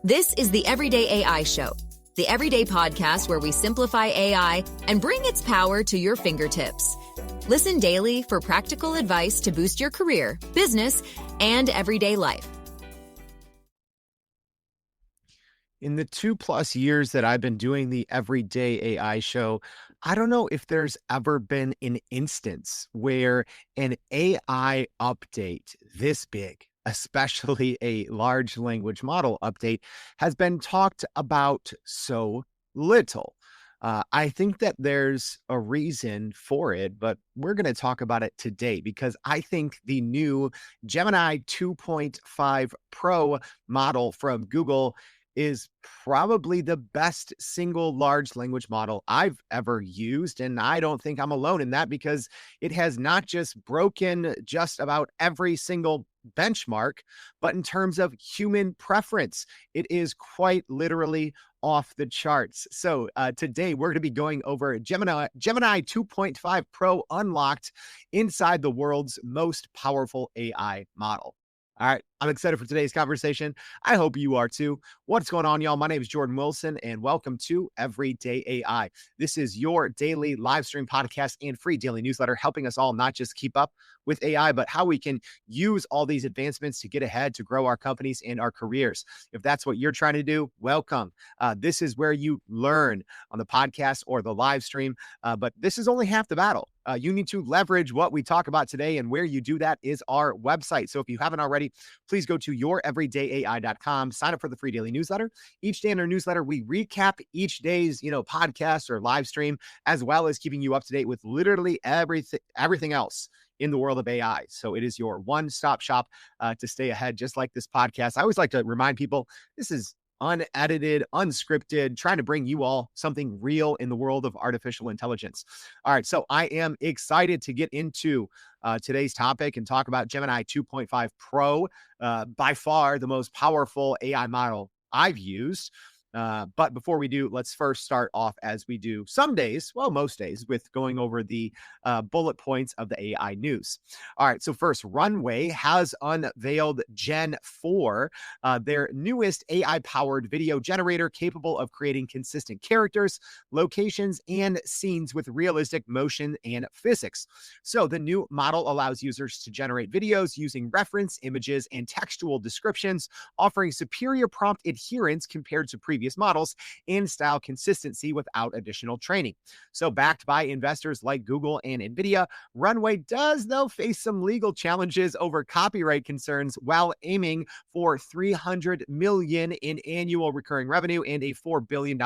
This is the Everyday AI Show, the everyday podcast where we simplify AI and bring its power to your fingertips. Listen daily for practical advice to boost your career, business, and everyday life. In the 2+ years that I've been doing the Everyday AI Show, I don't know if there's ever been an instance where an AI update this big, especially a large language model update, has been talked about so little. I think that there's a reason for it, but we're going to talk about it today because I think the new Gemini 2.5 Pro model from Google is probably the best single large language model I've ever used. And I don't think I'm alone in that because it has not just broken just about every single benchmark, but in terms of human preference, it is quite literally off the charts. So today we're going to be going over Gemini 2.5 Pro Unlocked inside the world's most powerful AI model. All right, I'm excited for today's conversation. I hope you are too. What's going on, y'all? My name is Jordan Wilson, and welcome to Everyday AI. This is your daily live stream podcast and free daily newsletter, helping us all not just keep up with AI, but how we can use all these advancements to get ahead, to grow our companies and our careers. If that's what you're trying to do, welcome. This is where you learn on the podcast or the live stream, but this is only half the battle. You need to leverage what we talk about today, and where you do that is our website. So if you haven't already, please go to youreverydayai.com, sign up for the free daily newsletter. Each day in our newsletter, we recap each day's, podcast or live stream, as well as keeping you up to date with literally everything else in the world of AI. So it is your one-stop shop to stay ahead, just like this podcast. I always like to remind people, this is unedited, unscripted, trying to bring you all something real in the world of artificial intelligence. All right, so I am excited to get into today's topic and talk about Gemini 2.5 Pro, by far the most powerful AI model I've used. But before we do, let's first start off, as we do some days, well, most days, with going over the bullet points of the AI news. All right, so first, Runway has unveiled Gen 4, their newest AI-powered video generator capable of creating consistent characters, locations, and scenes with realistic motion and physics. So the new model allows users to generate videos using reference images and textual descriptions, offering superior prompt adherence compared to previous models and style consistency without additional training. So backed by investors like Google and Nvidia, Runway does, though, face some legal challenges over copyright concerns while aiming for $300 million in annual recurring revenue and a $4 billion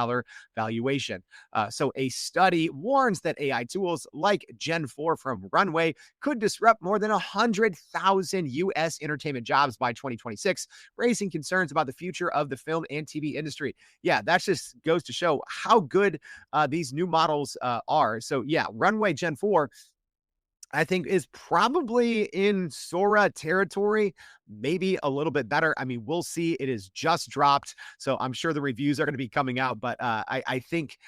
valuation. So a study warns that AI tools like Gen 4 from Runway could disrupt more than 100,000 U.S. entertainment jobs by 2026, raising concerns about the future of the film and TV industry. Yeah, that just goes to show how good these new models are. So yeah, Runway Gen 4, I think, is probably in Sora territory, maybe a little bit better. I mean, we'll see. It is just dropped, so I'm sure the reviews are going to be coming out. But I think,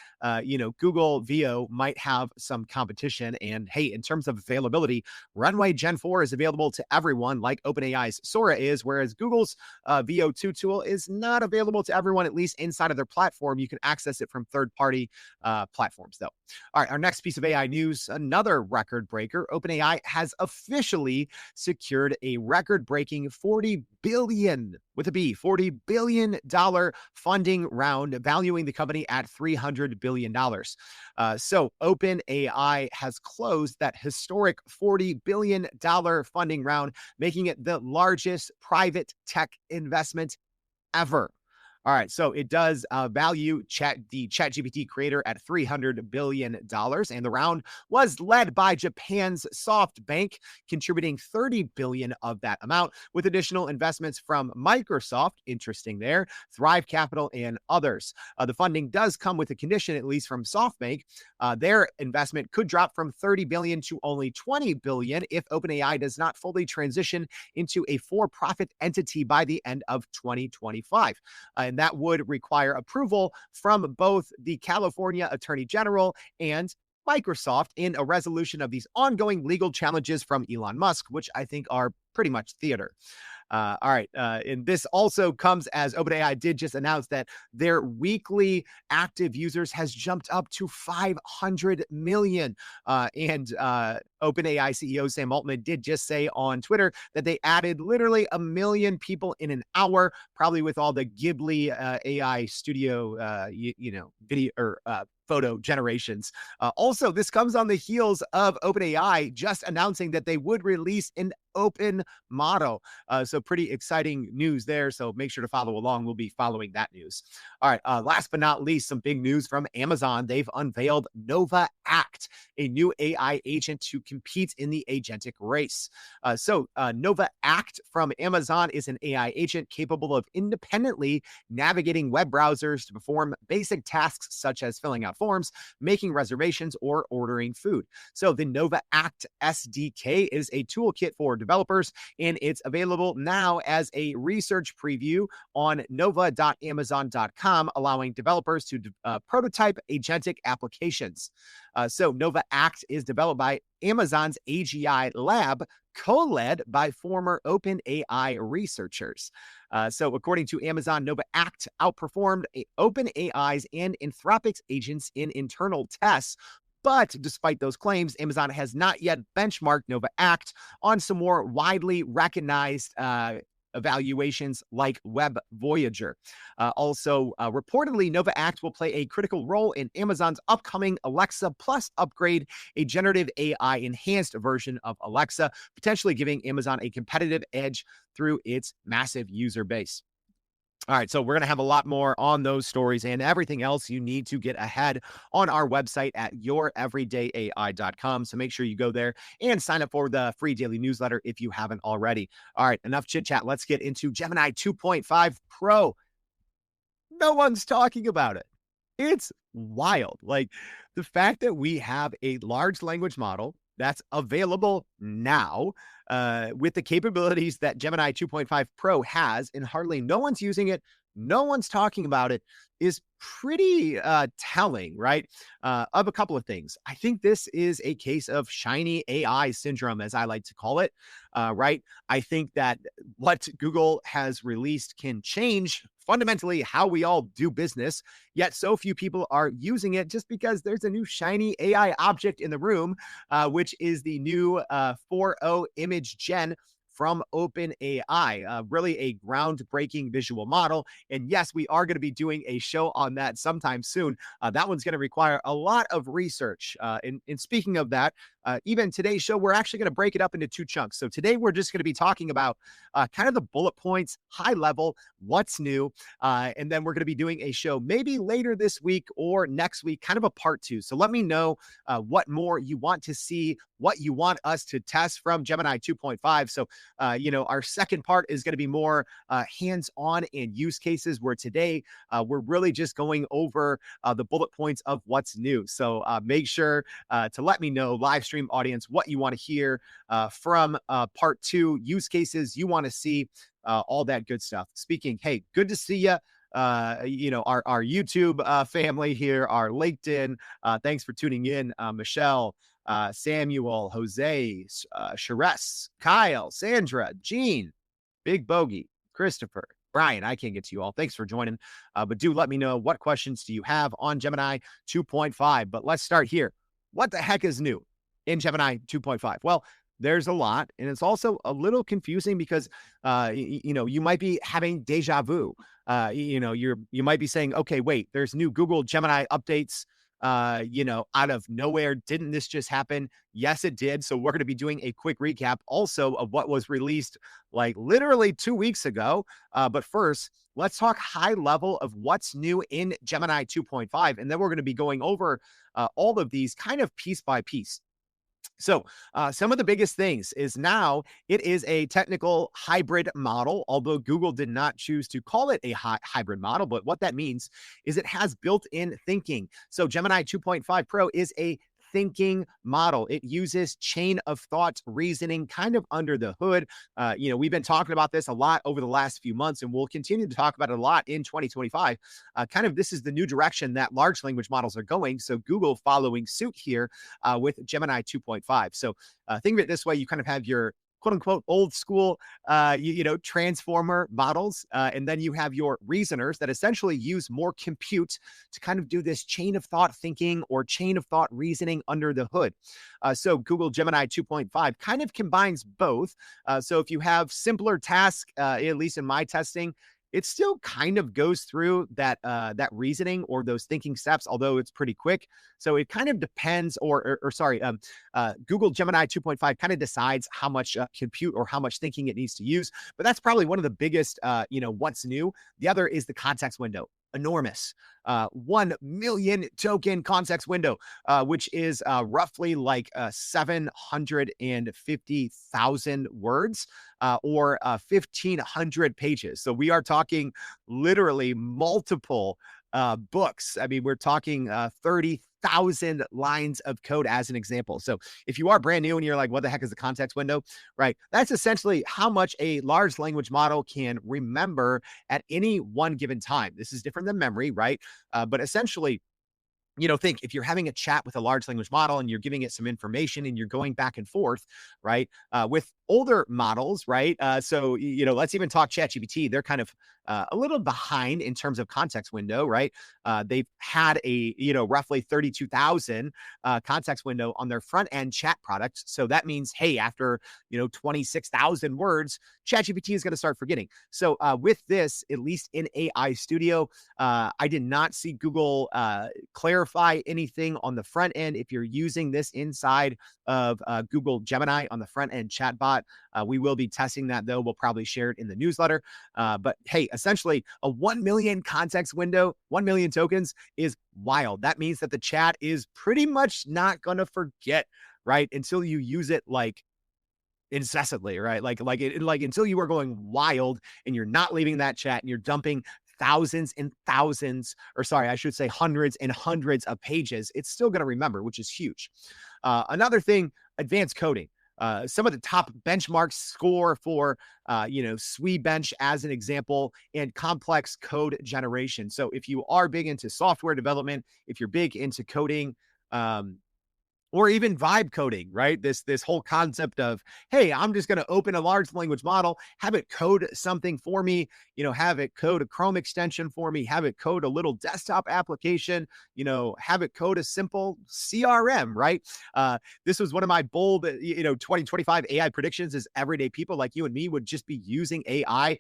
Google VO might have some competition. And hey, in terms of availability, Runway Gen 4 is available to everyone, like OpenAI's Sora is, whereas Google's VO2 tool is not available to everyone, at least inside of their platform. You can access it from third-party platforms, though. All right, our next piece of AI news, another record breaker. OpenAI has officially secured a record-breaking $40 billion funding round, valuing the company at $300 billion. So OpenAI has closed that historic $40 billion funding round, making it the largest private tech investment ever. All right, so it does value the ChatGPT creator at $300 billion, and the round was led by Japan's SoftBank, contributing $30 billion of that amount, with additional investments from Microsoft, interesting there, Thrive Capital, and others. The funding does come with a condition, at least from SoftBank. Their investment could drop from $30 billion to only $20 billion if OpenAI does not fully transition into a for-profit entity by the end of 2025. And that would require approval from both the California Attorney General and Microsoft in a resolution of these ongoing legal challenges from Elon Musk, which I think are pretty much theater. All right. And this also comes as OpenAI did just announce that their weekly active users has jumped up to 500 million. And OpenAI CEO Sam Altman did just say on Twitter that they added literally 1 million people in an hour, probably with all the Ghibli AI studio, video or photo generations. Also, this comes on the heels of OpenAI just announcing that they would release an open model. So pretty exciting news there. So make sure to follow along. We'll be following that news. All right. Last but not least, some big news from Amazon. They've unveiled Nova Act, a new AI agent to compete in the agentic race. Nova Act from Amazon is an AI agent capable of independently navigating web browsers to perform basic tasks such as filling out forms, making reservations, or ordering food. So the Nova Act SDK is a toolkit for developers, and it's available now as a research preview on nova.amazon.com, allowing developers to prototype agentic applications. Nova Act is developed by Amazon's AGI lab, co-led by former OpenAI researchers. According to Amazon, Nova Act outperformed OpenAI's and Anthropic's agents in internal tests. But despite those claims, Amazon has not yet benchmarked Nova Act on some more widely recognized evaluations like Web Voyager. Reportedly, Nova Act will play a critical role in Amazon's upcoming Alexa Plus upgrade, a generative AI enhanced version of Alexa, potentially giving Amazon a competitive edge through its massive user base. All right, so we're going to have a lot more on those stories and everything else you need to get ahead on our website at youreverydayai.com. So make sure you go there and sign up for the free daily newsletter if you haven't already. All right, enough chit chat. Let's get into Gemini 2.5 Pro. No one's talking about it. It's wild. Like the fact that we have a large language model that's available now with the capabilities that Gemini 2.5 Pro has, and hardly no one's using it, no one's talking about it, is pretty telling, right? Of a couple of things. I think this is a case of shiny AI syndrome, as I like to call it, right? I think that what Google has released can change fundamentally how we all do business, yet so few people are using it just because there's a new shiny AI object in the room, which is the new 4.0 image gen from OpenAI, really a groundbreaking visual model. And yes, we are going to be doing a show on that sometime soon. That one's going to require a lot of research. And speaking of that, even today's show, we're actually going to break it up into two chunks. So today we're just going to be talking about kind of the bullet points, high level, what's new. And then we're going to be doing a show maybe later this week or next week, kind of a part two. So let me know what more you want to see, what you want us to test from Gemini 2.5. So, our second part is going to be more hands-on and use cases, where today we're really just going over the bullet points of what's new. So make sure to let me know, live stream audience, what you want to hear from part two, use cases you want to see, all that good stuff. Speaking, hey, good to see you. Our YouTube family here, our LinkedIn. Thanks for tuning in, Michelle, Samuel, Jose, Shares, Kyle, Sandra, Jean, Big Bogey, Christopher, Brian. I can't get to you all. Thanks for joining. But do let me know, what questions do you have on Gemini 2.5? But let's start here. What the heck is new in Gemini 2.5? Well, there's a lot, and it's also a little confusing because, you might be having deja vu. You might be saying, okay, wait, there's new Google Gemini updates, out of nowhere. Didn't this just happen? Yes, it did. So we're going to be doing a quick recap also of what was released like literally 2 weeks ago. But first, let's talk high level of what's new in Gemini 2.5. And then we're going to be going over all of these kind of piece by piece. So some of the biggest things is now it is a technical hybrid model, although Google did not choose to call it a hybrid model. But what that means is it has built-in thinking. So Gemini 2.5 Pro is a thinking model. It uses chain of thought reasoning kind of under the hood. We've been talking about this a lot over the last few months, and we'll continue to talk about it a lot in 2025. This is the new direction that large language models are going. So Google following suit here with Gemini 2.5. So think of it this way. You kind of have your quote unquote old school, transformer models. And then you have your reasoners that essentially use more compute to kind of do this chain of thought thinking or chain of thought reasoning under the hood. So Google Gemini 2.5 kind of combines both. So if you have simpler tasks, at least in my testing, it still kind of goes through that reasoning or those thinking steps, although it's pretty quick. So it kind of depends, Google Gemini 2.5 kind of decides how much compute or how much thinking it needs to use. But that's probably one of the biggest, what's new. The other is the context window. Enormous. 1 million token context window, which is roughly like 750,000 words, or 1,500 pages. So we are talking literally multiple books. I mean, we're talking 30,000 lines of code as an example. So if you are brand new and you're like, what the heck is the context window, right? That's essentially how much a large language model can remember at any one given time. This is different than memory, right? But essentially, think if you're having a chat with a large language model and you're giving it some information and you're going back and forth, right? With older models, right? So, let's even talk ChatGPT. They're kind of a little behind in terms of context window, right? They've had a, roughly 32,000 context window on their front end chat product. So that means, hey, after, 26,000 words, ChatGPT is going to start forgetting. So with this, at least in AI Studio, I did not see Google clarify anything on the front end. If you're using this inside of Google Gemini on the front end chatbot, we will be testing that, though. We'll probably share it in the newsletter. But hey, essentially a 1 million context window, 1 million tokens is wild. That means that the chat is pretty much not going to forget, right? Until you use it like incessantly, right? Like until you are going wild and you're not leaving that chat and you're dumping thousands and thousands, or sorry, I should say hundreds and hundreds of pages, it's still going to remember, which is huge. Another thing, advanced coding. Some of the top benchmarks score for, SWE-bench as an example, and complex code generation. So if you are big into software development, if you're big into coding, or even vibe coding, right? This whole concept of, hey, I'm just going to open a large language model, have it code something for me, have it code a Chrome extension for me, have it code a little desktop application, have it code a simple CRM, right? This was one of my bold, 2025 AI predictions is everyday people like you and me would just be using AI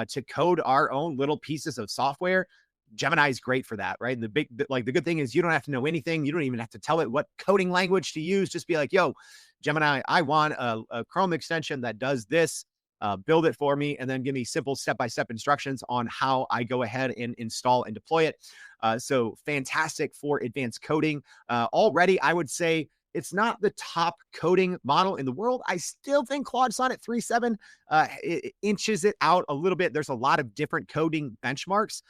to code our own little pieces of software. Gemini is great for that, right? And the good thing is you don't have to know anything. You don't even have to tell it what coding language to use. Just be like, yo, Gemini, I want a Chrome extension that does this. Build it for me, and then give me simple step-by-step instructions on how I go ahead and install and deploy it. So fantastic for advanced coding. Already, I would say it's not the top coding model in the world. I still think Claude Sonnet 3.7 it inches it out a little bit. There's a lot of different coding benchmarks,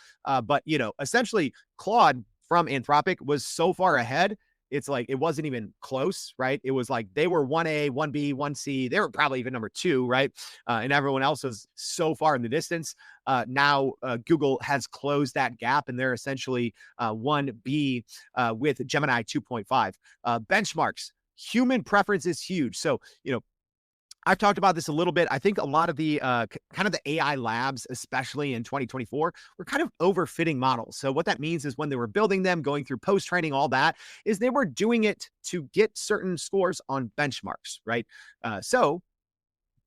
but essentially Claude from Anthropic was so far ahead. It's like it wasn't even close, right? It was like they were 1A, 1B, 1C. They were probably even number 2, right? And everyone else was so far in the distance. Now Google has closed that gap, and they're essentially 1B with Gemini 2.5. Benchmarks. Human preference is huge. So, I've talked about this a little bit. I think a lot of the kind of the AI labs, especially in 2024, were kind of overfitting models. So what that means is when they were building them, going through post-training, all that, is they were doing it to get certain scores on benchmarks, right? So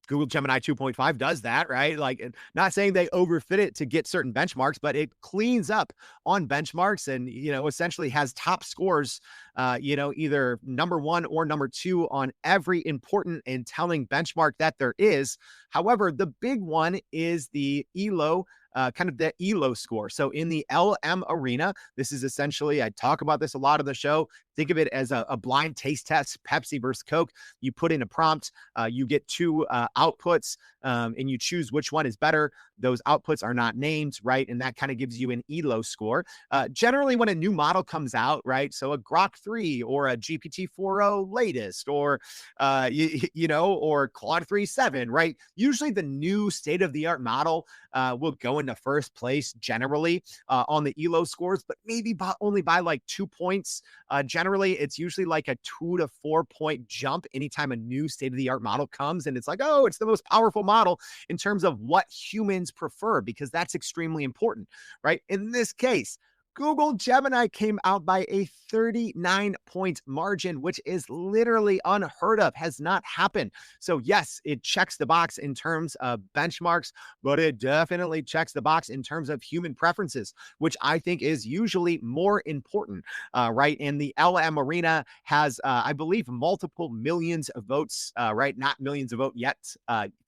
Google Gemini 2.5 does that, right? Like, not saying they overfit it to get certain benchmarks, but it cleans up on benchmarks and, essentially has top scores, either number 1 or number 2 on every important and telling benchmark that there is. However, the big one is the ELO, kind of the ELO score. So in the LM arena, this is essentially, I talk about this a lot on the show. Think of it as a blind taste test, Pepsi versus Coke. You put in a prompt, you get 2 outputs, and you choose which one is better. Those outputs are not named, right? And that kind of gives you an ELO score. Generally, when a new model comes out, right? So a Grok 3 or a GPT 4.0 latest, or, or Claude 3.7, right? Usually the new state-of-the-art model will go into first place generally on the ELO scores, but maybe only by like 2 points. Generally, it's usually like a 2 to 4 point jump anytime a new state of the art model comes. And it's like, oh, it's the most powerful model in terms of what humans prefer, because that's extremely important, right? In this case, Google Gemini came out by a 39-point margin, which is literally unheard of, has not happened. So yes, it checks the box in terms of benchmarks, but it definitely checks the box in terms of human preferences, which I think is usually more important, right? And the LM arena has, I believe, multiple millions of votes, right? Not millions of votes yet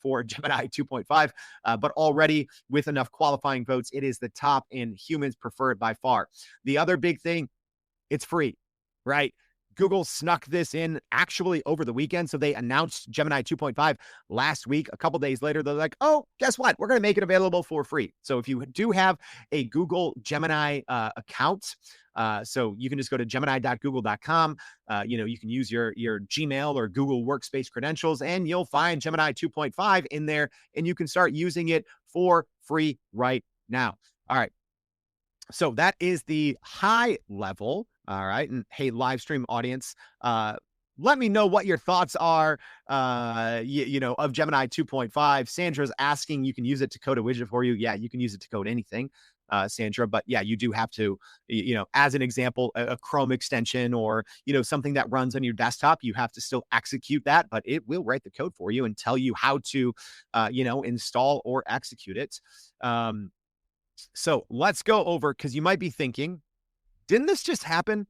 for Gemini 2.5, but already with enough qualifying votes, it is the top and humans prefer it by far. The other big thing, it's free, right? Google snuck this in actually over the weekend. So they announced Gemini 2.5 last week. A couple days later, they're like, oh, guess what? We're going to make it available for free. So if you do have a Google Gemini account, so you can just go to gemini.google.com. You can use your Gmail or Google Workspace credentials, and you'll find Gemini 2.5 in there, and you can start using it for free right now. All right. So that is the high level. All right. And hey, live stream audience, let me know what your thoughts are, of Gemini 2.5. Sandra's asking, you can use it to code a widget for you. Yeah, you can use it to code anything, Sandra. But yeah, you do have to, as an example, a Chrome extension or, something that runs on your desktop, you have to still execute that, but it will write the code for you and tell you how to, install or execute it. So let's go over, because you might be thinking, didn't this just happen?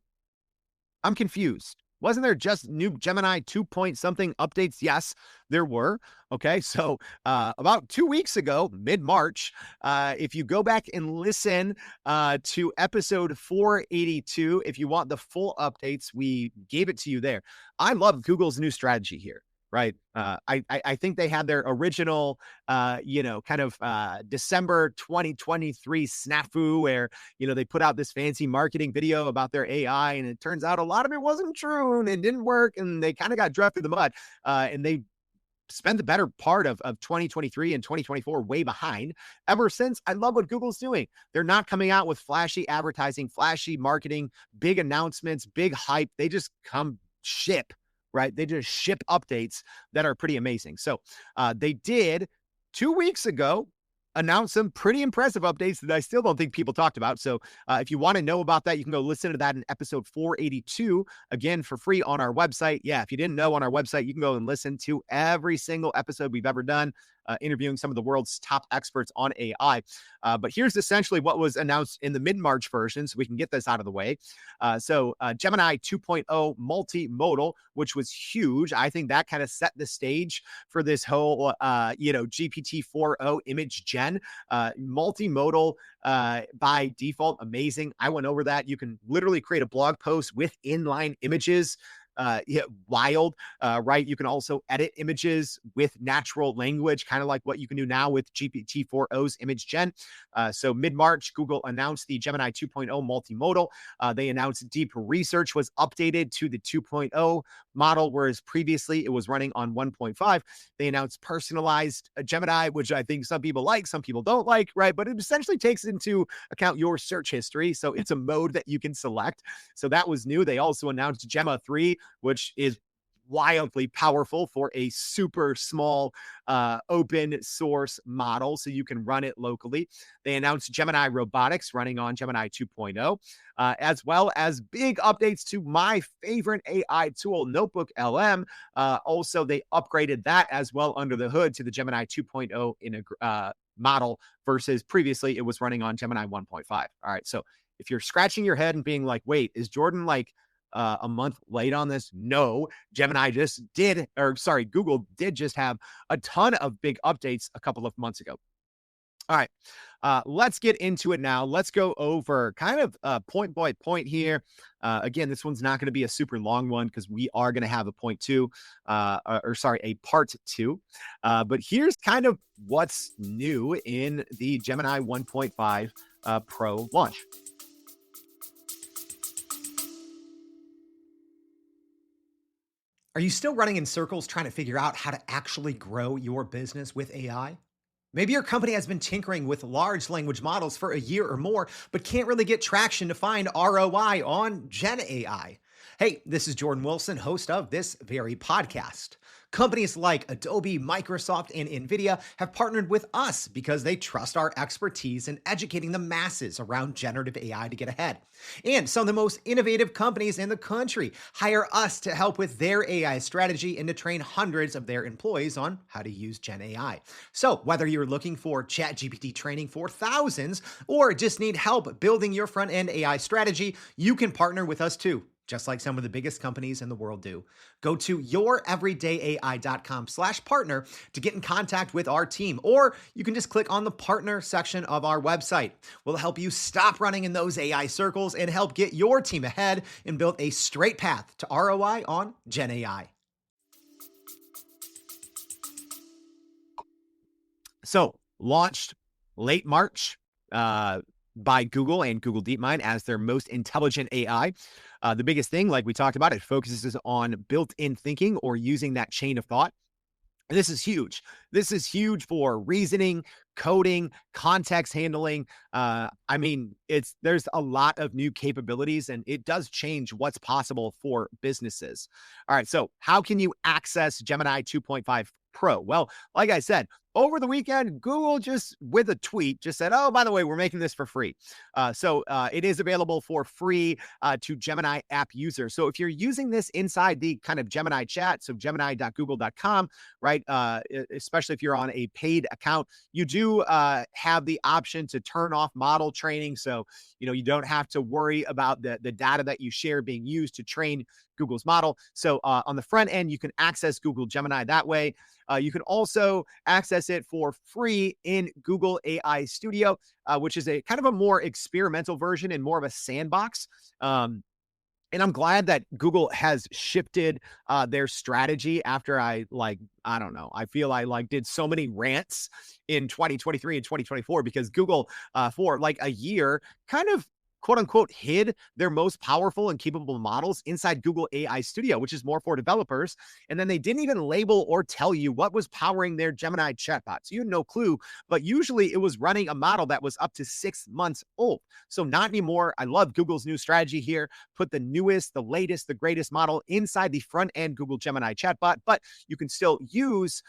I'm confused. Wasn't there just new Gemini 2 point something updates? Yes, there were. Okay, so about 2 weeks ago, mid-March, if you go back and listen to episode 482, if you want the full updates, we gave it to you there. I love Google's new strategy here. Right. I think they had their original, December 2023 snafu where, they put out this fancy marketing video about their AI, and it turns out a lot of it wasn't true and it didn't work, and they kind of got dragged through the mud. And they spent the better part of 2023 and 2024 way behind. Ever since, I love what Google's doing. They're not coming out with flashy advertising, flashy marketing, big announcements, big hype. They just ship. Right? They just ship updates that are pretty amazing. So they did 2 weeks ago announce some pretty impressive updates that I still don't think people talked about. So if you want to know about that, you can go listen to that in episode 482, again, for free on our website. Yeah, if you didn't know, on our website, you can go and listen to every single episode we've ever done, interviewing some of the world's top experts on AI. But here's essentially what was announced in the mid-March version, so we can get this out of the way. So Gemini 2.0 Multimodal, which was huge. I think that kind of set the stage for this whole, GPT-4o image gen. Multimodal by default, amazing. I went over that. You can literally create a blog post with inline images. Wild, right? You can also edit images with natural language, kind of like what you can do now with GPT-4o's image gen. So mid-March, Google announced the Gemini 2.0 multimodal. They announced deep research was updated to the 2.0 model, whereas previously it was running on 1.5. They announced personalized Gemini, which I think some people like, some people don't like, right? But it essentially takes into account your search history. So it's a mode that you can select. So that was new. They also announced Gemma 3, which is wildly powerful for a super small open source model, so you can run it locally. They announced Gemini Robotics running on Gemini 2.0, as well as big updates to my favorite AI tool, Notebook LM. Also, they upgraded that as well under the hood to the Gemini 2.0 in a model, versus previously it was running on Gemini 1.5. All right, so if you're scratching your head and being like, wait, is Jordan like a month late on this? No, Google did just have a ton of big updates a couple of months ago. All right, let's get into it now. Let's go over kind of point by point here. Again, this one's not going to be a super long one because we are going to have a part two. But here's kind of what's new in the Gemini 1.5 Pro launch. Are you still running in circles trying to figure out how to actually grow your business with AI? Maybe your company has been tinkering with large language models for a year or more, but can't really get traction to find ROI on Gen AI. Hey, this is Jordan Wilson, host of this very podcast. Companies like Adobe, Microsoft, and NVIDIA have partnered with us because they trust our expertise in educating the masses around generative AI to get ahead. And some of the most innovative companies in the country hire us to help with their AI strategy and to train hundreds of their employees on how to use Gen AI. So, whether you're looking for ChatGPT training for thousands or just need help building your front end AI strategy, you can partner with us too, just like some of the biggest companies in the world do. Go to youreverydayai.com/partner to get in contact with our team, or you can just click on the partner section of our website. We'll help you stop running in those AI circles and help get your team ahead and build a straight path to ROI on Gen AI. So, launched late March by Google and Google DeepMind as their most intelligent AI. The biggest thing, like we talked about, it focuses on built-in thinking or using that chain of thought. And this is huge. This is huge for reasoning, coding, context handling. There's a lot of new capabilities, and it does change what's possible for businesses. All right, so how can you access Gemini 2.5 Pro? Well, like I said, over the weekend, Google just with a tweet just said, oh, by the way, we're making this for free. So it is available for free to Gemini app users. So if you're using this inside the kind of Gemini chat, so gemini.google.com, right? Especially if you're on a paid account, you do have the option to turn off model training. So, you don't have to worry about the data that you share being used to train Google's model. So on the front end, you can access Google Gemini that way. You can also access it for free in Google AI Studio, which is a kind of a more experimental version and more of a sandbox. And I'm glad that Google has shifted their strategy after I don't know. I feel I did so many rants in 2023 and 2024 because Google for like a year kind of quote unquote hid their most powerful and capable models inside Google AI Studio, which is more for developers. And then they didn't even label or tell you what was powering their Gemini chatbot. So you had no clue, but usually it was running a model that was up to 6 months old. So not anymore. I love Google's new strategy here. Put the newest, the latest, the greatest model inside the front end Google Gemini chatbot, but you can still use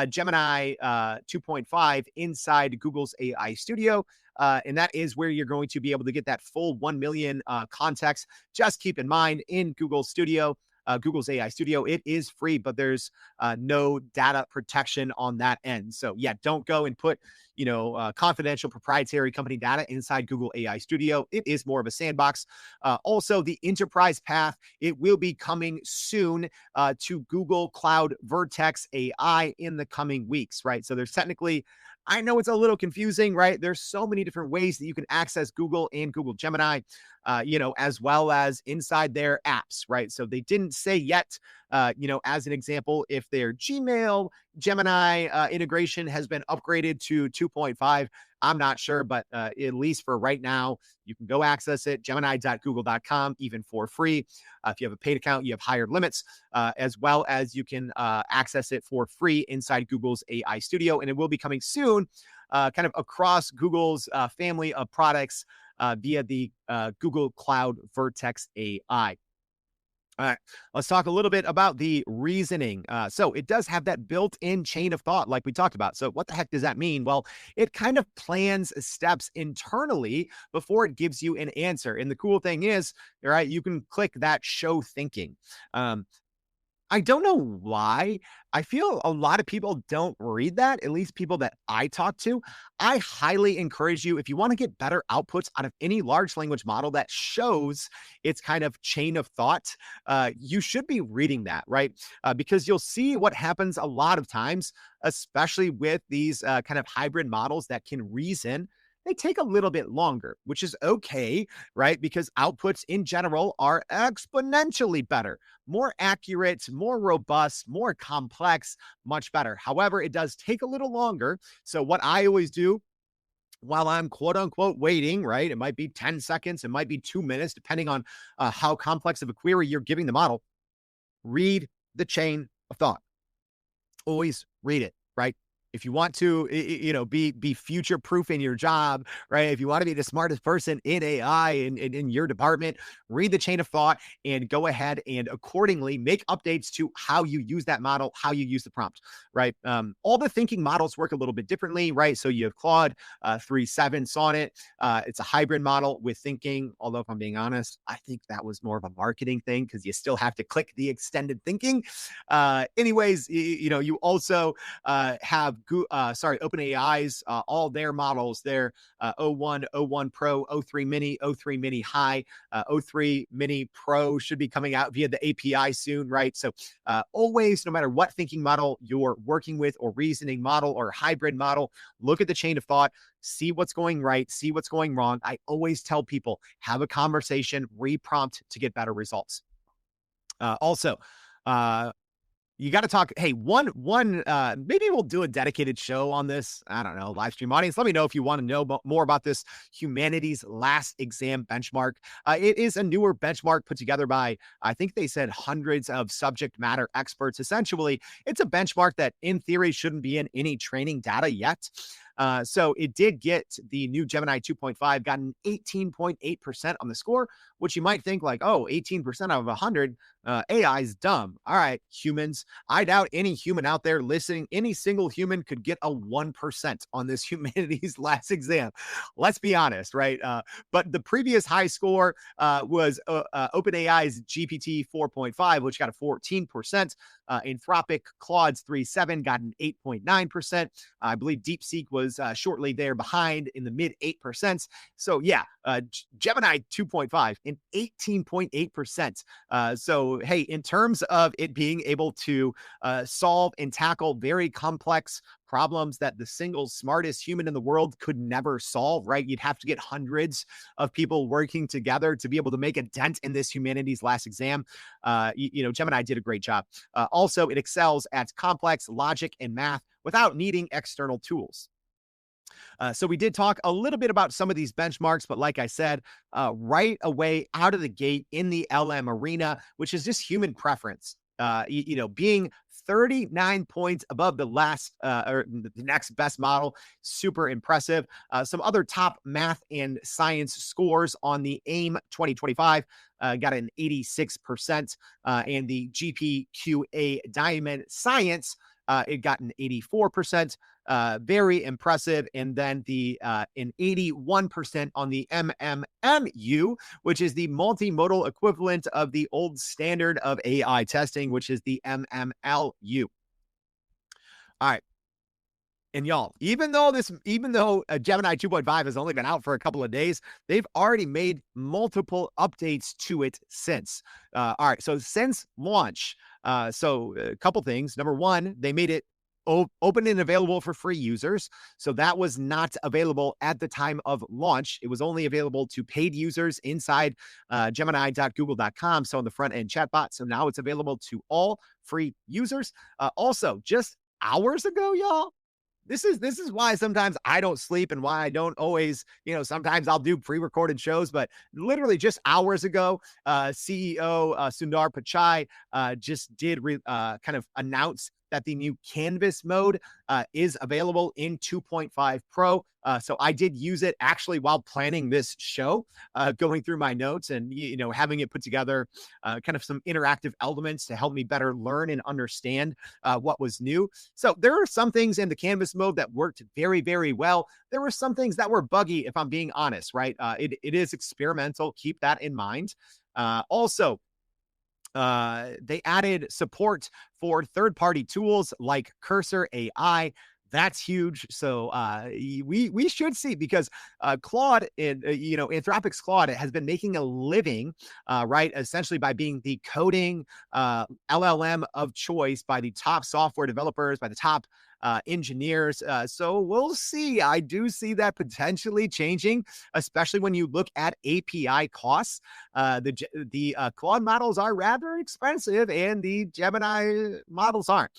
Gemini 2.5 inside Google's AI Studio. And that is where you're going to be able to get that full 1 million context. Just keep in mind in Google Studio, Google's AI Studio, it is free, but there's no data protection on that end. So yeah, don't go and put, confidential proprietary company data inside Google AI Studio. It is more of a sandbox. Also, the enterprise path, it will be coming soon to Google Cloud Vertex AI in the coming weeks, right? So there's technically, I know it's a little confusing, right? There's so many different ways that you can access Google and Google Gemini, as well as inside their apps, right? So they didn't say yet, as an example, if their Gmail Gemini integration has been upgraded to 2.5. I'm not sure, but at least for right now, you can go access it, gemini.google.com, even for free. If you have a paid account, you have higher limits, as well as you can access it for free inside Google's AI Studio. And it will be coming soon, kind of across Google's family of products via the Google Cloud Vertex AI. All right, let's talk a little bit about the reasoning. So it does have that built-in chain of thought like we talked about. So what the heck does that mean? Well, it kind of plans steps internally before it gives you an answer. And the cool thing is, all right, you can click that show thinking. I don't know why. I feel a lot of people don't read that, at least people that I talk to. I highly encourage you, if you want to get better outputs out of any large language model that shows its kind of chain of thought, you should be reading that, right? Because you'll see what happens a lot of times, especially with these kind of hybrid models that can reason. They take a little bit longer, which is okay, right? Because outputs in general are exponentially better, more accurate, more robust, more complex, much better. However, it does take a little longer. So what I always do while I'm quote unquote waiting, right? It might be 10 seconds, it might be 2 minutes, depending on how complex of a query you're giving the model. Read the chain of thought. Always read it, right? if you want to, be future proof in your job, right? If you want to be the smartest person in AI in your department, read the chain of thought and go ahead and accordingly make updates to how you use that model, how you use the prompt, right? All the thinking models work a little bit differently, right? So you have Claude 3.7 Sonnet. It's a hybrid model with thinking. Although, if I'm being honest, I think that was more of a marketing thing because you still have to click the extended thinking. Anyways, you also have OpenAI's all their models, their O1, O1 Pro, O3 Mini, O3 Mini High, O3 Mini Pro should be coming out via the API soon, right? So always, no matter what thinking model you're working with or reasoning model or hybrid model, look at the chain of thought, see what's going right, see what's going wrong. I always tell people, have a conversation, reprompt to get better results. Also, you got to talk. Hey, maybe we'll do a dedicated show on this. I don't know, live stream audience. Let me know if you want to know more about this humanities last exam benchmark. It is a newer benchmark put together by, I think they said, hundreds of subject matter experts. Essentially, it's a benchmark that in theory shouldn't be in any training data yet. So it did get the new Gemini 2.5, got an 18.8% on the score, which you might think like, oh, 18% out of 100, AI is dumb. All right, humans, I doubt any human out there listening, any single human could get a 1% on this humanities last exam. Let's be honest, right? But the previous high score was OpenAI's GPT 4.5, which got a 14%. Anthropic Claude's 3.7 got an 8.9%. I believe DeepSeek was shortly there behind in the mid 8%. So yeah, Gemini 2.5 and 18.8%. So hey, in terms of it being able to solve and tackle very complex problems that the single smartest human in the world could never solve, right? You'd have to get hundreds of people working together to be able to make a dent in this humanities last exam. Gemini did a great job. Also, it excels at complex logic and math without needing external tools. So we did talk a little bit about some of these benchmarks, but like I said, right away out of the gate in the LM arena, which is just human preference, being 39 points above the last or the next best model, super impressive. Some other top math and science scores on the AIM 2025 got an 86%, and the GPQA Diamond Science it got an 84%. Very impressive. And then an 81% on the MMMU, which is the multimodal equivalent of the old standard of AI testing, which is the MMLU. All right. And y'all, even though Gemini 2.5 has only been out for a couple of days, they've already made multiple updates to it since. All right. So since launch, a couple things. Number one, they made it open and available for free users. So that was not available at the time of launch. It was only available to paid users inside Gemini.google.com. So on the front end chatbot. So now it's available to all free users. Also, just hours ago, y'all, this is why sometimes I don't sleep and why I don't always, sometimes I'll do pre-recorded shows, but literally just hours ago, CEO Sundar Pichai just did kind of announce that the new Canvas mode is available in 2.5 Pro. So I did use it actually while planning this show, going through my notes and, having it put together, kind of some interactive elements to help me better learn and understand what was new. So there are some things in the Canvas mode that worked very, very well. There were some things that were buggy, if I'm being honest, right? It is experimental. Keep that in mind. Also, they added support for third-party tools like Cursor AI. That's huge. So we should see, because Claude, Anthropic's Claude has been making a living, right, essentially by being the coding LLM of choice by the top software developers, by the top engineers. So we'll see. I do see that potentially changing, especially when you look at API costs. The Claude models are rather expensive, and the Gemini models aren't.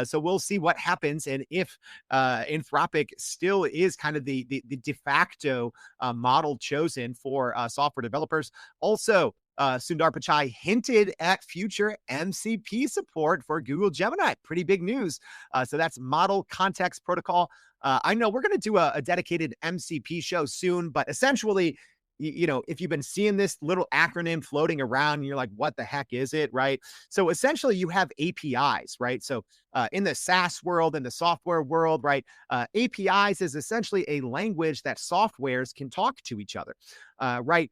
So we'll see what happens, and if Anthropic still is kind of the de facto model chosen for software developers. Also, Sundar Pichai hinted at future MCP support for Google Gemini. Pretty big news. So that's Model Context Protocol. I know we're going to do a dedicated MCP show soon, but essentially, if you've been seeing this little acronym floating around and you're like, what the heck is it, right? So essentially, you have APIs, right? So in the SaaS world, in the software world, right? APIs is essentially a language that softwares can talk to each other, right?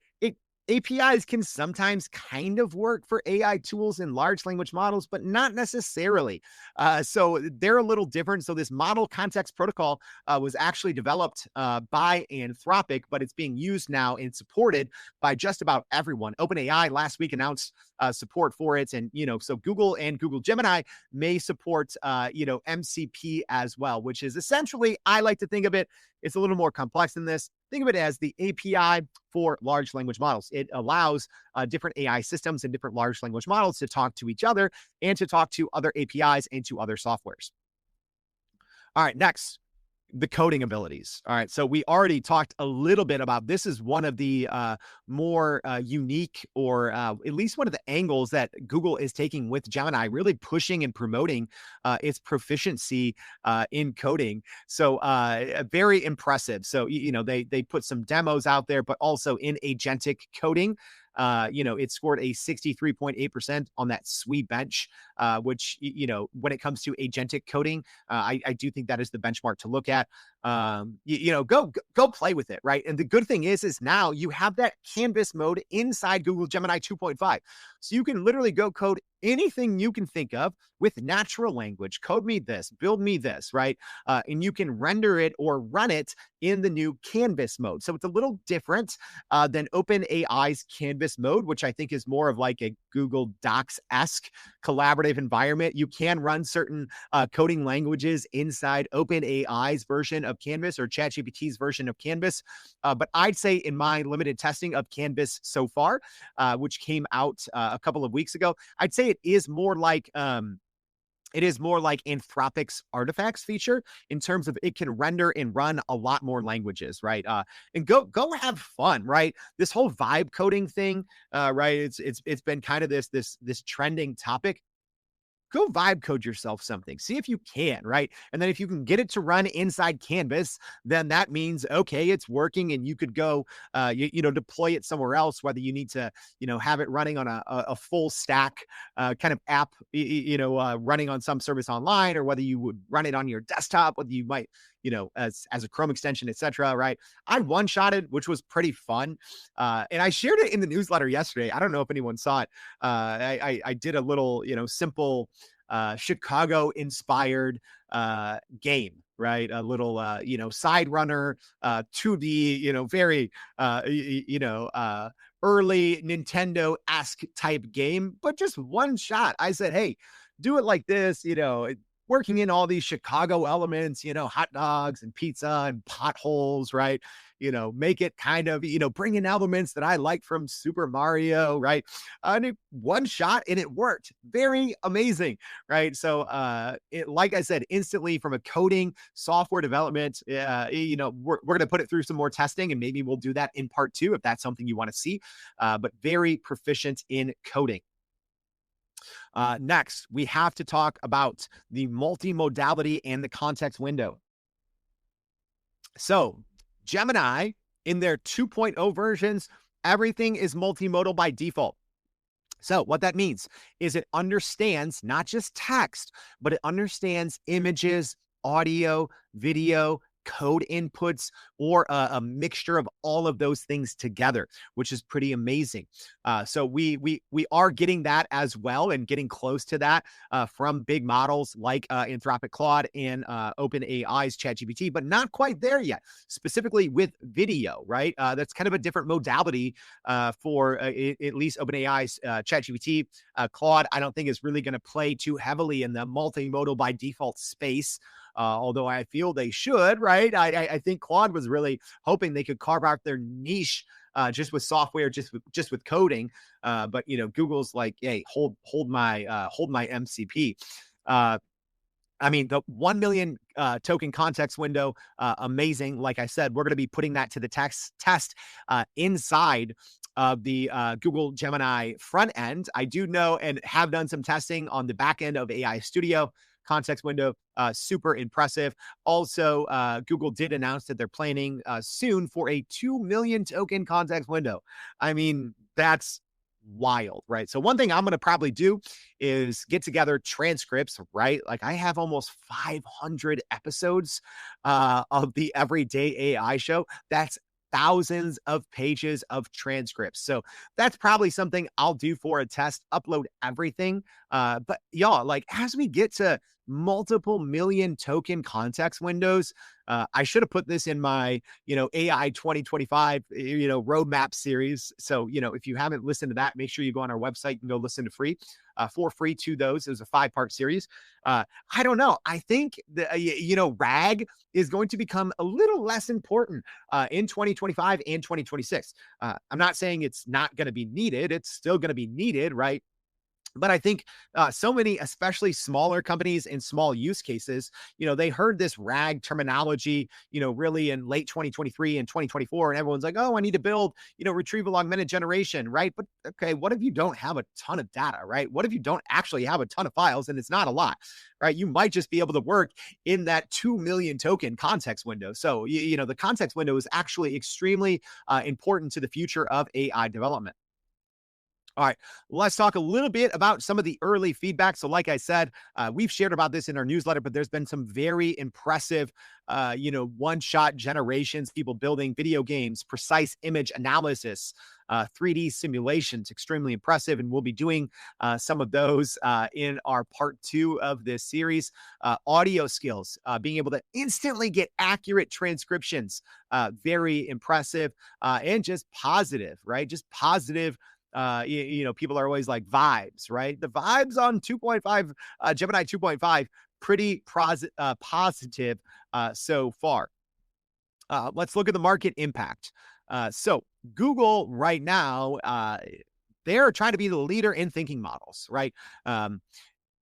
APIs can sometimes kind of work for AI tools and large language models, but not necessarily. So they're a little different. So this model context protocol was actually developed by Anthropic, but it's being used now and supported by just about everyone. OpenAI last week announced support for it. And, so Google and Google Gemini may support, MCP as well, which is essentially, I like to think of it, it's a little more complex than this. Think of it as the API for large language models. It allows different AI systems and different large language models to talk to each other and to talk to other APIs and to other softwares. All right, next, the coding abilities. All right. So we already talked a little bit about this is one of the more unique or at least one of the angles that Google is taking with Gemini, really pushing and promoting its proficiency in coding. So very impressive. So, they put some demos out there, but also in agentic coding. It scored a 63.8% on that SWE bench, which, when it comes to agentic coding, I do think that is the benchmark to look at. Go play with it, right? And the good thing is now you have that canvas mode inside Google Gemini 2.5. So you can literally go code anything you can think of with natural language. Code me this, build me this, right? And you can render it or run it in the new canvas mode. So it's a little different than OpenAI's canvas mode, which I think is more of like a Google Docs-esque collaborative environment. You can run certain coding languages inside OpenAI's version of Canvas or ChatGPT's version of Canvas. But I'd say in my limited testing of Canvas so far, which came out a couple of weeks ago, I'd say it is more like Anthropic's artifacts feature in terms of it can render and run a lot more languages, right? And go have fun, right? This whole vibe coding thing, right? It's been kind of this trending topic. Go vibe code yourself something. See if you can, right? And then if you can get it to run inside Canvas, then that means, okay, it's working and you could go, deploy it somewhere else, whether you need to, have it running on a full stack kind of app, running on some service online, or whether you would run it on your desktop, whether you might, as a Chrome extension, etc. Right? I one-shotted, which was pretty fun. And I shared it in the newsletter yesterday. I don't know if anyone saw it. I did a little, simple Chicago inspired game, right? A little, side runner, 2D, very, early Nintendo-esque type game, but just one shot. I said, hey, do it like this, working in all these Chicago elements, hot dogs and pizza and potholes, right? Make it kind of, bring in elements that I like from Super Mario, right? And one shot and it worked. Very amazing, right? So, like I said, instantly from a coding software development, we're going to put it through some more testing and maybe we'll do that in part 2 if that's something you want to see, but very proficient in coding. Next, we have to talk about the multimodality and the context window. So Gemini, in their 2.0 versions, everything is multimodal by default. So what that means is it understands not just text, but it understands images, audio, video, code inputs, or a mixture of all of those things together, which is pretty amazing. So we are getting that as well and getting close to that from big models like Anthropic Claude and OpenAI's ChatGPT, but not quite there yet, specifically with video, right? That's kind of a different modality for at least OpenAI's ChatGPT. Claude, I don't think is really going to play too heavily in the multimodal by default space. Although I feel they should, right? I think Claude was really hoping they could carve out their niche just with software, just with coding. But Google's like, hey, hold my MCP. I mean, the 1 million token context window, amazing. Like I said, we're going to be putting that to the test inside of the Google Gemini front end. I do know and have done some testing on the back end of AI Studio. Context window, super impressive. Also, Google did announce that they're planning soon for a 2 million token context window. I mean, that's wild, right? So one thing I'm going to probably do is get together transcripts, right? Like I have almost 500 episodes of the Everyday AI show. That's thousands of pages of transcripts. So that's probably something I'll do for a test, upload everything. But y'all, like as we get to multiple million token context windows, I should have put this in my, AI 2025, roadmap series. So, if you haven't listened to that, make sure you go on our website and go listen to for free to those. It was a 5-part series. I don't know. I think RAG is going to become a little less important in 2025 and 2026. I'm not saying it's not going to be needed. It's still going to be needed, right? But I think so many, especially smaller companies in small use cases, they heard this RAG terminology, really in late 2023 and 2024. And everyone's like, oh, I need to build, retrieval augmented generation, right? But okay, what if you don't have a ton of data, right? What if you don't actually have a ton of files and it's not a lot, right? You might just be able to work in that 2 million token context window. So, the context window is actually extremely important to the future of AI development. All right, let's talk a little bit about some of the early feedback. So, like I said, we've shared about this in our newsletter, but there's been some very impressive, one-shot generations, people building video games, precise image analysis, 3D simulations, extremely impressive. And we'll be doing some of those in our part 2 of this series. Audio skills, being able to instantly get accurate transcriptions, very impressive, and just positive, right? Just positive. People are always like vibes, right? The vibes on 2.5, Gemini 2.5, pretty positive so far. Let's look at the market impact. So Google right now, they're trying to be the leader in thinking models, right?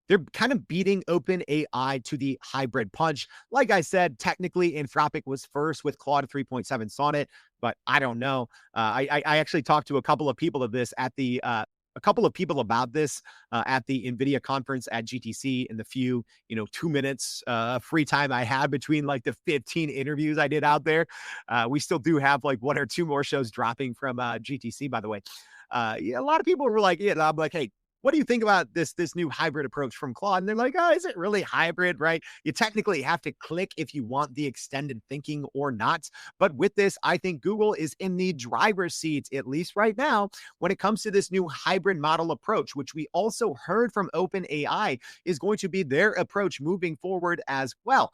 They're kind of beating OpenAI to the hybrid punch. Like I said, technically, Anthropic was first with Claude 3.7 Sonnet, but I don't know. I actually talked to a couple of people of this at the about this at the NVIDIA conference at GTC in the few, 2 minutes free time I had between like the 15 interviews I did out there. We still do have like 1 or 2 more shows dropping from GTC, by the way. A lot of people were like, I'm like, hey, what do you think about this new hybrid approach from Claude? And they're like, oh, is it really hybrid, right? You technically have to click if you want the extended thinking or not. But with this, I think Google is in the driver's seat, at least right now, when it comes to this new hybrid model approach, which we also heard from OpenAI is going to be their approach moving forward as well.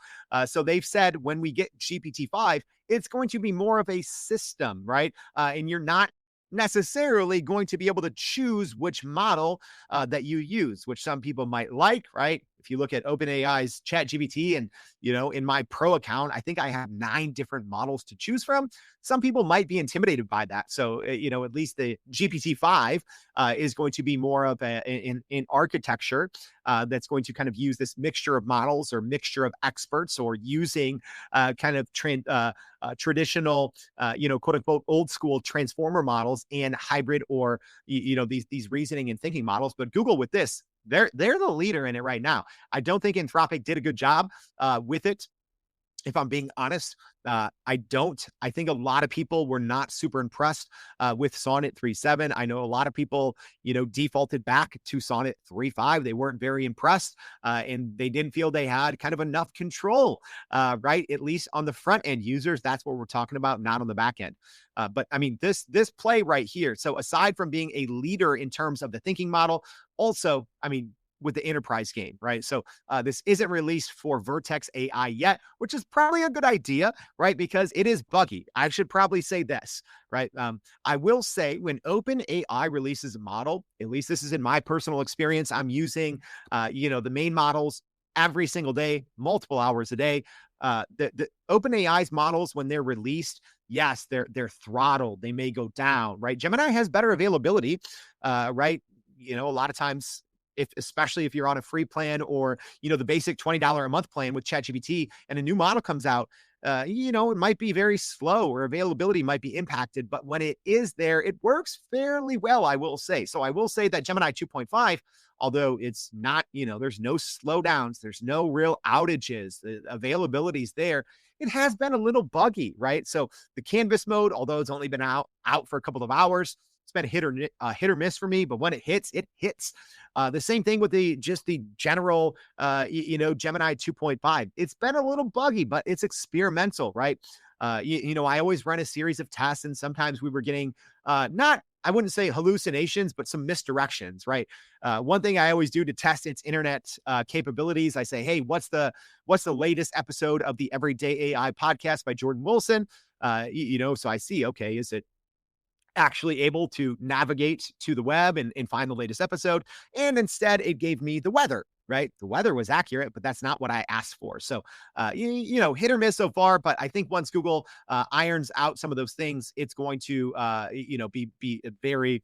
So they've said when we get GPT-5, it's going to be more of a system, right? And you're not necessarily going to be able to choose which model that you use, which some people might like, right? If you look at OpenAI's ChatGPT and, in my pro account, I think I have 9 different models to choose from. Some people might be intimidated by that. So, at least the GPT-5 is going to be more of in architecture that's going to kind of use this mixture of models or mixture of experts or using kind of traditional, quote unquote, old school transformer models and hybrid or, these reasoning and thinking models. But Google with this, they're the leader in it right now. I don't think Anthropic did a good job with it. If I'm being honest, I don't. I think a lot of people were not super impressed with Sonnet 3.7. I know a lot of people, defaulted back to Sonnet 3.5. They weren't very impressed and they didn't feel they had kind of enough control, right? At least on the front end users, that's what we're talking about, not on the back end. But I mean, this play right here. So aside from being a leader in terms of the thinking model, also, I mean, with the enterprise game, right? So this isn't released for Vertex AI yet, which is probably a good idea, right? Because it is buggy. I should probably say this, right? I will say when OpenAI releases a model, at least this is in my personal experience, I'm using, the main models every single day, multiple hours a day. The OpenAI's models, when they're released, yes, they're throttled. They may go down, right? Gemini has better availability, right? A lot of times, especially if you're on a free plan or, the basic $20 a month plan with ChatGPT and a new model comes out, it might be very slow or availability might be impacted, but when it is there, it works fairly well, I will say. So I will say that Gemini 2.5, although it's not, there's no slowdowns, there's no real outages, the availability is there. It has been a little buggy, right? So the canvas mode, although it's only been out for a couple of hours, it's been hit or miss for me, but when it hits, it hits. The same thing with the general, Gemini 2.5. It's been a little buggy, but it's experimental, right? I always run a series of tests, and sometimes we were getting not, I wouldn't say hallucinations, but some misdirections, right? One thing I always do to test its internet capabilities, I say, hey, what's the latest episode of the Everyday AI podcast by Jordan Wilson? So I see, okay, is it actually able to navigate to the web and find the latest episode? And instead, it gave me the weather, right? The weather was accurate, but that's not what I asked for. So, hit or miss so far. But I think once Google irons out some of those things, it's going to, be a very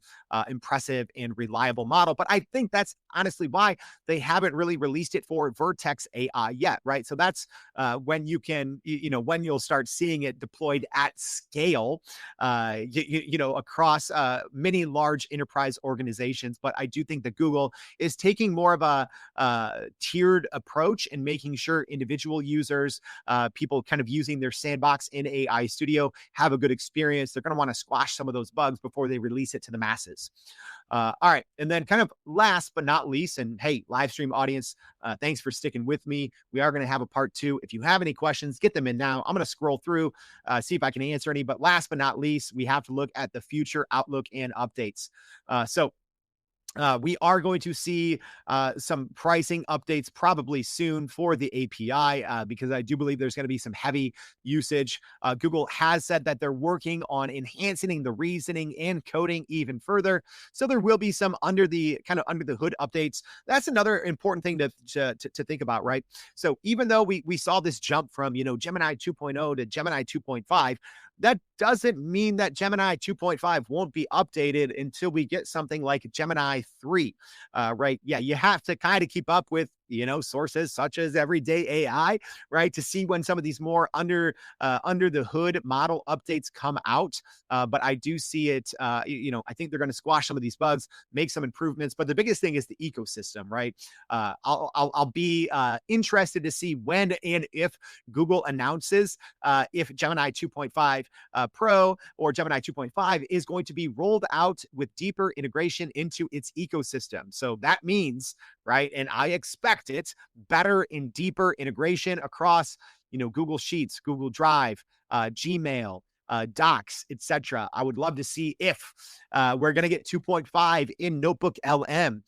impressive and reliable model. But I think that's honestly why they haven't really released it for Vertex AI yet, right? So that's when you can, when you'll start seeing it deployed at scale, across many large enterprise organizations. But I do think that Google is taking more of a tiered approach and making sure individual users, people kind of using their sandbox in AI Studio, have a good experience. They're going to want to squash some of those bugs before they release it to the masses. All right. And then kind of last but not least, and hey, live stream audience, thanks for sticking with me. We are going to have a part 2. If you have any questions, get them in now. I'm going to scroll through, see if I can answer any. But last but not least, we have to look at the future outlook and updates. We are going to see some pricing updates probably soon for the API because I do believe there's going to be some heavy usage. Google has said that they're working on enhancing the reasoning and coding even further. So there will be some under the hood updates. That's another important thing to think about, right? So even though we saw this jump from, Gemini 2.0 to Gemini 2.5, that doesn't mean that Gemini 2.5 won't be updated until we get something like Gemini 3, right? Yeah, you have to kind of keep up with, sources such as Everyday AI, right? To see when some of these more under the hood model updates come out. But I do see it, I think they're going to squash some of these bugs, make some improvements. But the biggest thing is the ecosystem, right? I'll be interested to see when and if Google announces if Gemini 2.5 Pro or Gemini 2.5 is going to be rolled out with deeper integration into its ecosystem. So that means, right, and I expect it, better and deeper integration across, Google Sheets, Google Drive, Gmail, Docs, etc. I would love to see if we're going to get 2.5 in Notebook LM,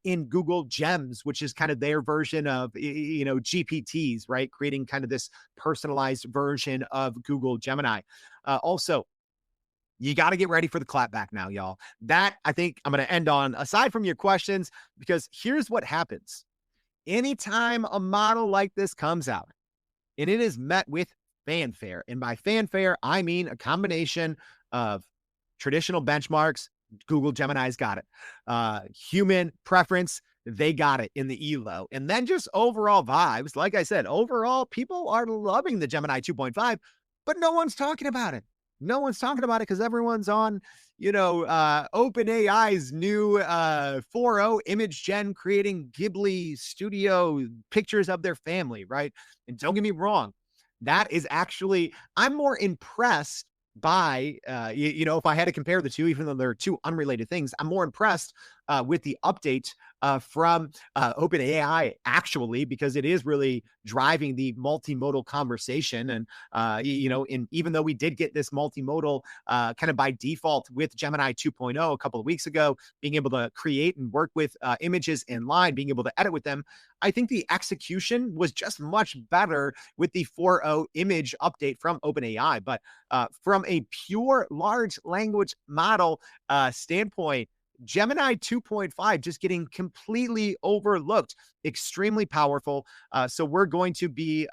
in Google Gems, which is kind of their version of, GPTs, right? Creating kind of this personalized version of Google Gemini. Also, you got to get ready for the clapback now, y'all. That I think I'm going to end on, aside from your questions, because here's what happens. Anytime a model like this comes out and it is met with fanfare, and by fanfare, I mean a combination of traditional benchmarks. Google Gemini's got it. Human preference, they got it in the ELO. And then just overall vibes. Like I said, overall, people are loving the Gemini 2.5, but no one's talking about it. No one's talking about it because everyone's on, OpenAI's new 4.0 image gen, creating Ghibli studio pictures of their family, right? And don't get me wrong, that is actually, I'm more impressed by, if I had to compare the two, even though they're two unrelated things, I'm more impressed with the update from OpenAI, actually, because it is really driving the multimodal conversation. And, and even though we did get this multimodal kind of by default with Gemini 2.0 a couple of weeks ago, being able to create and work with images in line, being able to edit with them, I think the execution was just much better with the 4.0 image update from OpenAI. But from a pure large language model standpoint, Gemini 2.5 just getting completely overlooked, extremely powerful. So we're going to be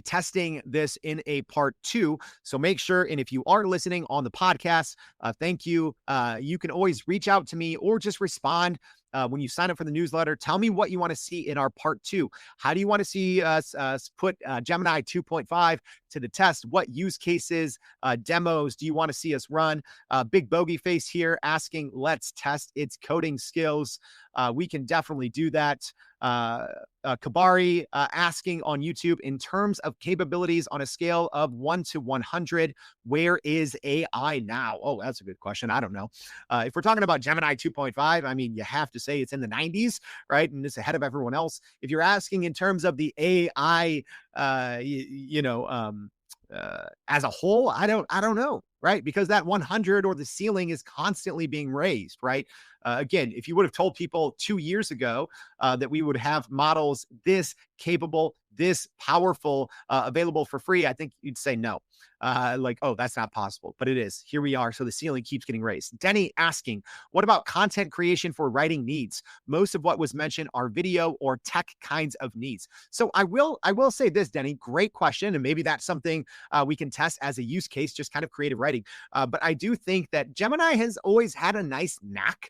testing this in a part 2. So make sure, and if you are listening on the podcast, thank you. You can always reach out to me or just respond when you sign up for the newsletter, tell me what you want to see in our part 2. How do you want to see us put Gemini 2.5 to the test? What use cases, demos do you want to see us run? Big Bogey Face here asking, let's test its coding skills. We can definitely do that. Kabari asking on YouTube, in terms of capabilities on a scale of 1 to 100, where is AI now? Oh, that's a good question. I don't know. If we're talking about Gemini 2.5, I mean, you have to say it's in the 90s, right? And it's ahead of everyone else. If you're asking in terms of the AI, as a whole, I don't know, right? Because that 100 or the ceiling is constantly being raised, right? Again, if you would have told people 2 years ago that we would have models this capable, this powerful, available for free, I think you'd say no. Like, oh, that's not possible, but it is. Here we are. So the ceiling keeps getting raised. Denny asking, what about content creation for writing needs? Most of what was mentioned are video or tech kinds of needs. So I will say this, Denny, great question. And maybe that's something we can test as a use case, just kind of creative writing. But I do think that Gemini has always had a nice knack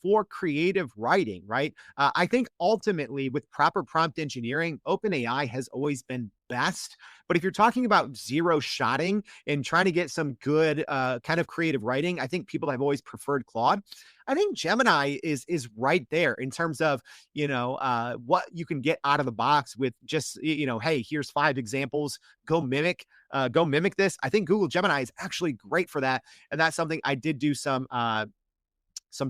for creative writing, right? I think ultimately with proper prompt engineering, OpenAI has always been best. But if you're talking about zero-shotting and trying to get some good kind of creative writing, I think people have always preferred Claude. I think Gemini is right there in terms of, what you can get out of the box with just, hey, here's 5 examples, go mimic this. I think Google Gemini is actually great for that. And that's something I did do some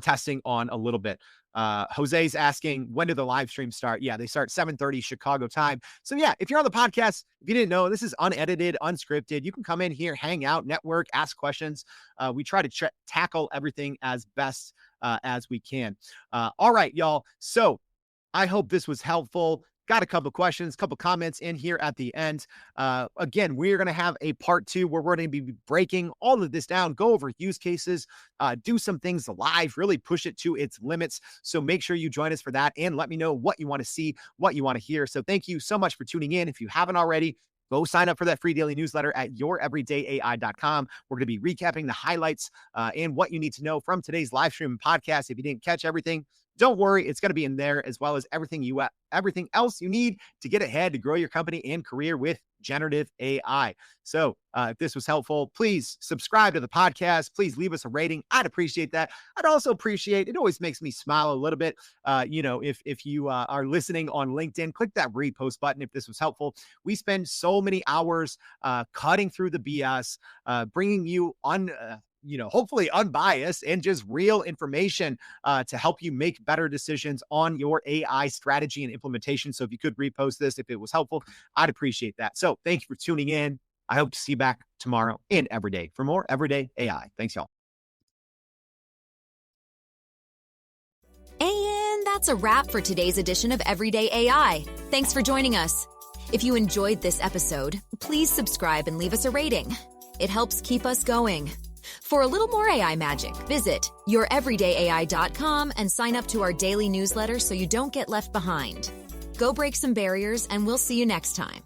testing on a little bit. Jose's asking, when do the live streams start? Yeah, they start 7:30 Chicago time. So yeah, if you're on the podcast, if you didn't know, this is unedited, unscripted. You can come in here, hang out, network, ask questions. We try to tackle everything as best as we can. All right, y'all. So I hope this was helpful. Got a couple of questions, couple of comments in here at the end. Again, we're going to have a part 2 where we're going to be breaking all of this down, go over use cases, do some things live, really push it to its limits. So make sure you join us for that and let me know what you want to see, what you want to hear. So thank you so much for tuning in. If you haven't already, go sign up for that free daily newsletter at youreverydayai.com. We're going to be recapping the highlights and what you need to know from today's live stream and podcast. If you didn't catch everything, don't worry, it's going to be in there, as well as everything else you need to get ahead to grow your company and career with generative AI. So if this was helpful, please subscribe to the podcast. Please leave us a rating. I'd appreciate that. I'd also appreciate, it always makes me smile a little bit. If you are listening on LinkedIn, click that repost button if this was helpful. We spend so many hours cutting through the BS, bringing you hopefully unbiased and just real information to help you make better decisions on your AI strategy and implementation. So if you could repost this, if it was helpful, I'd appreciate that. So thank you for tuning in. I hope to see you back tomorrow and every day for more Everyday AI. Thanks, y'all. And that's a wrap for today's edition of Everyday AI. Thanks for joining us. If you enjoyed this episode, please subscribe and leave us a rating. It helps keep us going. For a little more AI magic, visit youreverydayai.com and sign up to our daily newsletter so you don't get left behind. Go break some barriers, and we'll see you next time.